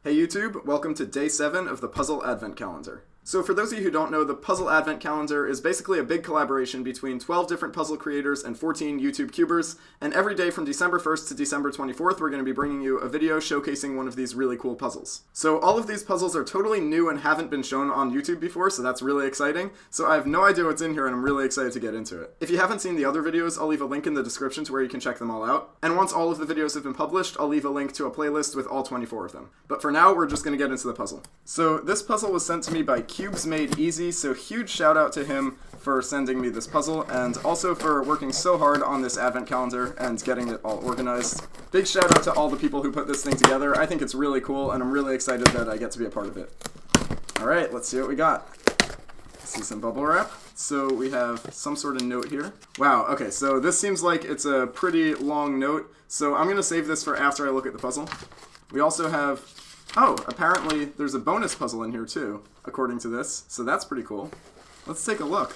Hey YouTube, welcome to day 7 of the Puzzle Advent Calendar. So for those of you who don't know, the Puzzle Advent Calendar is basically a big collaboration between 12 different puzzle creators and 14 YouTube Cubers, and every day from December 1st to December 24th we're going to be bringing you a video showcasing one of these really cool puzzles. So all of these puzzles are totally new and haven't been shown on YouTube before, so that's really exciting. So I have no idea what's in here and I'm really excited to get into it. If you haven't seen the other videos, I'll leave a link in the description to where you can check them all out. And once all of the videos have been published, I'll leave a link to a playlist with all 24 of them. But for now, we're just going to get into the puzzle. So this puzzle was sent to me by Cubes Made Easy, so huge shout out to him for sending me this puzzle and also for working so hard on this advent calendar and getting it all organized. Big shout out to all the people who put this thing together. I think it's really cool and I'm really excited that I get to be a part of it. Alright, let's see what we got. See some bubble wrap. So we have some sort of note here. Wow, okay, so this seems like it's a pretty long note, so I'm going to save this for after I look at the puzzle. We also have, oh, apparently there's a bonus puzzle in here too, according to this, so that's pretty cool. Let's take a look.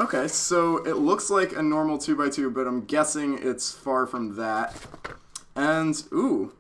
Okay, so it looks like a normal 2x2, but I'm guessing it's far from that. And, ooh,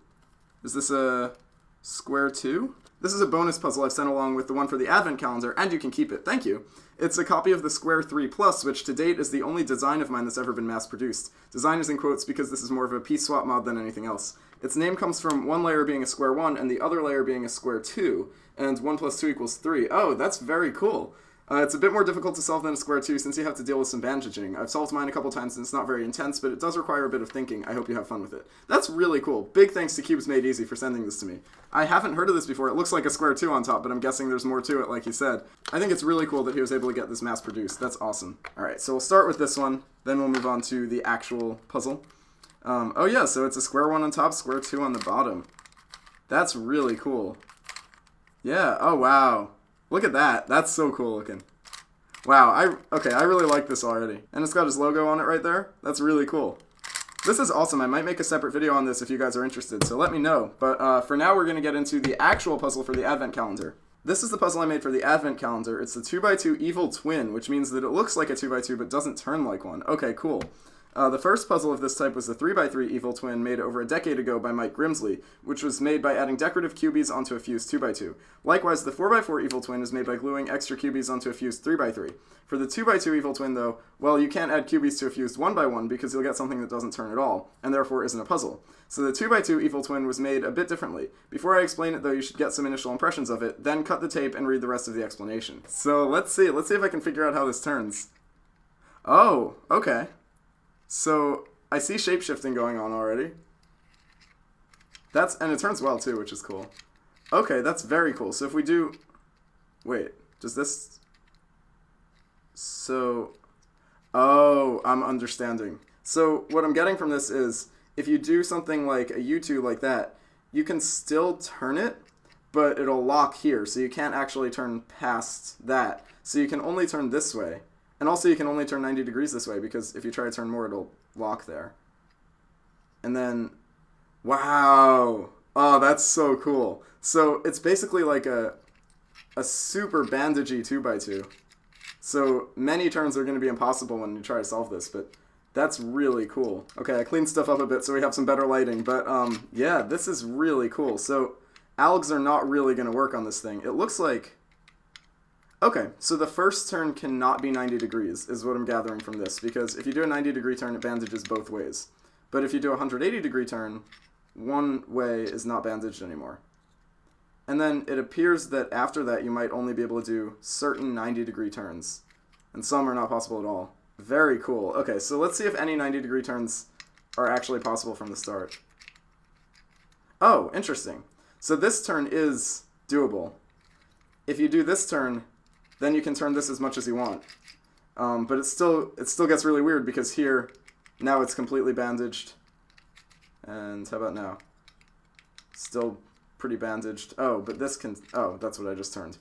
is this a square 2? This is a bonus puzzle I've sent along with the one for the advent calendar, and you can keep it. Thank you. It's a copy of the Square 3 Plus, which to date is the only design of mine that's ever been mass-produced. Design is in quotes because this is more of a piece swap mod than anything else. Its name comes from one layer being a square 1 and the other layer being a square 2, and 1 plus 2 equals 3. Oh, that's very cool. It's a bit more difficult to solve than a square 2 since you have to deal with some bandaging. I've solved mine a couple times and it's not very intense, but it does require a bit of thinking. I hope you have fun with it. That's really cool. Big thanks to Cubes Made Easy for sending this to me. I haven't heard of this before. It looks like a square 2 on top, but I'm guessing there's more to it like he said. I think it's really cool that he was able to get this mass produced. That's awesome. Alright, so we'll start with this one, then we'll move on to the actual puzzle. Oh yeah, so it's a square 1 on top, square 2 on the bottom. That's really cool. Yeah, oh wow. Look at that. That's so cool looking. Wow, I really like this already. And it's got his logo on it right there. That's really cool. This is awesome. I might make a separate video on this if you guys are interested, so let me know. But for now, we're going to get into the actual puzzle for the advent calendar. This is the puzzle I made for the advent calendar. It's the 2x2 evil twin, which means that it looks like a 2x2 but doesn't turn like one. Okay, cool. The first puzzle of this type was the 3x3 evil twin made over a decade ago by Mike Grimsley, which was made by adding decorative cubies onto a fused 2x2. Likewise, the 4x4 evil twin is made by gluing extra cubies onto a fused 3x3. For the 2x2 evil twin, though, well, you can't add cubies to a fused 1x1 because you'll get something that doesn't turn at all, and therefore isn't a puzzle. So the 2x2 evil twin was made a bit differently. Before I explain it, though, you should get some initial impressions of it, then cut the tape and read the rest of the explanation. So let's see if I can figure out how this turns. Oh, okay. So I see shape-shifting going on already. And it turns well too, which is cool. Okay, that's very cool. So if we do, wait, does this, so, oh, I'm understanding. So what I'm getting from this is, if you do something like a U2 like that, you can still turn it, but it'll lock here, so you can't actually turn past that. So you can only turn this way. And also you can only turn 90 degrees this way, because if you try to turn more, it'll lock there. And then, wow! Oh, that's so cool. So it's basically like a super bandagey 2x2. So many turns are going to be impossible when you try to solve this, but that's really cool. Okay, I cleaned stuff up a bit so we have some better lighting, but yeah, this is really cool. So algs are not really going to work on this thing. It looks like... Okay, so the first turn cannot be 90 degrees, is what I'm gathering from this, because if you do a 90-degree turn, it bandages both ways. But if you do a 180-degree turn, one way is not bandaged anymore. And then it appears that after that, you might only be able to do certain 90-degree turns, and some are not possible at all. Very cool. Okay, so let's see if any 90-degree turns are actually possible from the start. Oh, interesting. So this turn is doable. If you do this turn, then you can turn this as much as you want. But it still gets really weird because here, now it's completely bandaged. And how about now? Still pretty bandaged. Oh, but this can... Oh, that's what I just turned.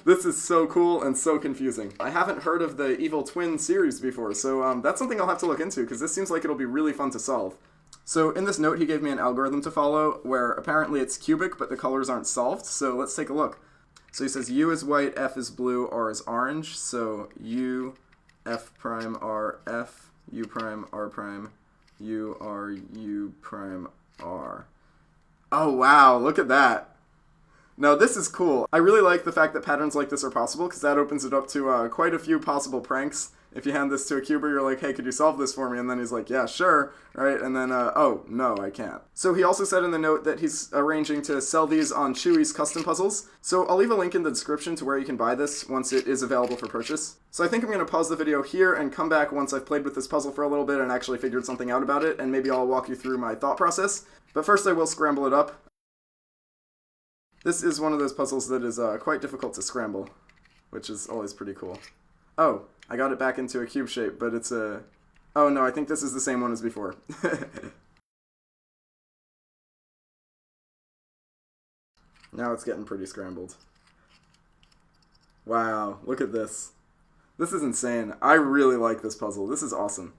This is so cool and so confusing. I haven't heard of the Evil Twin series before, so that's something I'll have to look into because this seems like it'll be really fun to solve. So in this note, he gave me an algorithm to follow where apparently it's cubic, but the colors aren't solved. So let's take a look. So he says U is white, F is blue, R is orange. So U, F prime, R, F, U prime, R prime, U, R, U prime, R. Oh wow, look at that. No, this is cool. I really like the fact that patterns like this are possible because that opens it up to quite a few possible pranks. If you hand this to a cuber, you're like, hey, could you solve this for me? And then he's like, yeah, sure, right? And then, oh, no, I can't. So he also said in the note that he's arranging to sell these on Chewy's custom puzzles. So I'll leave a link in the description to where you can buy this once it is available for purchase. So I think I'm going to pause the video here and come back once I've played with this puzzle for a little bit and actually figured something out about it, and maybe I'll walk you through my thought process. But first I will scramble it up. This is one of those puzzles that is quite difficult to scramble, which is always pretty cool. Oh, I got it back into a cube shape, but it's a... Oh no, I think this is the same one as before. Now it's getting pretty scrambled. Wow, look at this. This is insane. I really like this puzzle. This is awesome.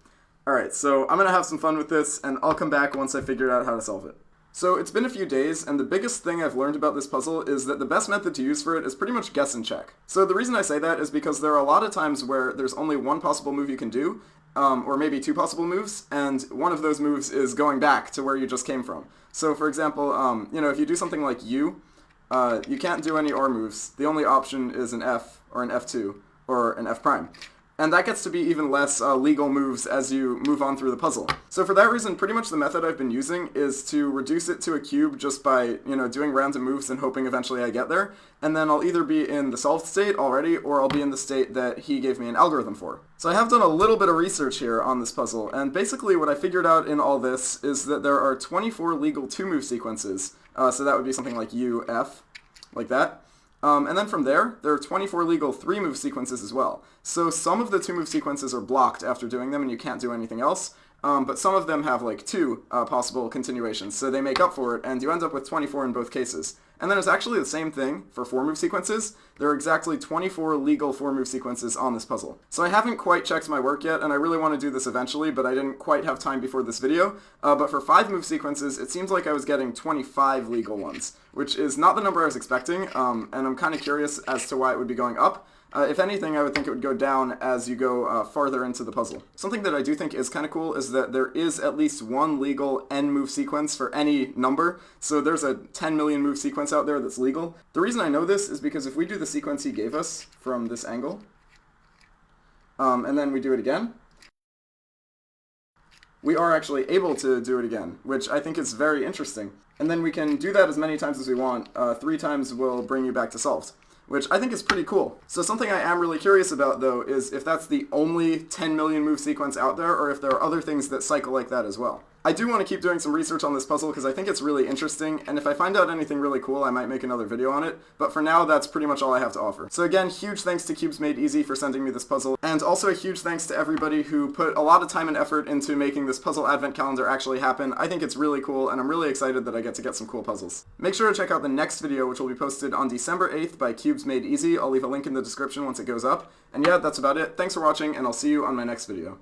Alright, so I'm going to have some fun with this, and I'll come back once I figure out how to solve it. So it's been a few days, and the biggest thing I've learned about this puzzle is that the best method to use for it is pretty much guess and check. So the reason I say that is because there are a lot of times where there's only one possible move you can do, or maybe two possible moves, and one of those moves is going back to where you just came from. So for example, if you do something like U, you can't do any OR moves. The only option is an F, or an F2, or an F prime. And that gets to be even less legal moves as you move on through the puzzle. So for that reason, pretty much the method I've been using is to reduce it to a cube just by, doing random moves and hoping eventually I get there. And then I'll either be in the solved state already, or I'll be in the state that he gave me an algorithm for. So I have done a little bit of research here on this puzzle, and basically what I figured out in all this is that there are 24 legal 2-move sequences. So that would be something like U, F, like that. And then from there are 24 legal 3-move sequences as well. So some of the 2-move sequences are blocked after doing them and you can't do anything else, but some of them have like 2 possible continuations, so they make up for it, and you end up with 24 in both cases. And then it's actually the same thing for 4-move sequences. There are exactly 24 legal 4-move sequences on this puzzle. So I haven't quite checked my work yet, and I really want to do this eventually, but I didn't quite have time before this video. But for 5-move sequences, it seems like I was getting 25 legal ones, which is not the number I was expecting, and I'm kind of curious as to why it would be going up. If anything, I would think it would go down as you go farther into the puzzle. Something that I do think is kind of cool is that there is at least one legal n-move sequence for any number. So there's a 10 million move sequence out there that's legal. The reason I know this is because if we do the sequence he gave us from this angle, and then we do it again, we are actually able to do it again, which I think is very interesting. And then we can do that as many times as we want. 3 times will bring you back to solved, which I think is pretty cool. So something I am really curious about, though, is if that's the only 10 million move sequence out there, or if there are other things that cycle like that as well. I do want to keep doing some research on this puzzle because I think it's really interesting, and if I find out anything really cool, I might make another video on it, but for now, that's pretty much all I have to offer. So again, huge thanks to Cubes Made Easy for sending me this puzzle, and also a huge thanks to everybody who put a lot of time and effort into making this puzzle advent calendar actually happen. I think it's really cool, and I'm really excited that I get to get some cool puzzles. Make sure to check out the next video, which will be posted on December 8th by Cubes Made Easy. I'll leave a link in the description once it goes up. And yeah, that's about it. Thanks for watching, and I'll see you on my next video.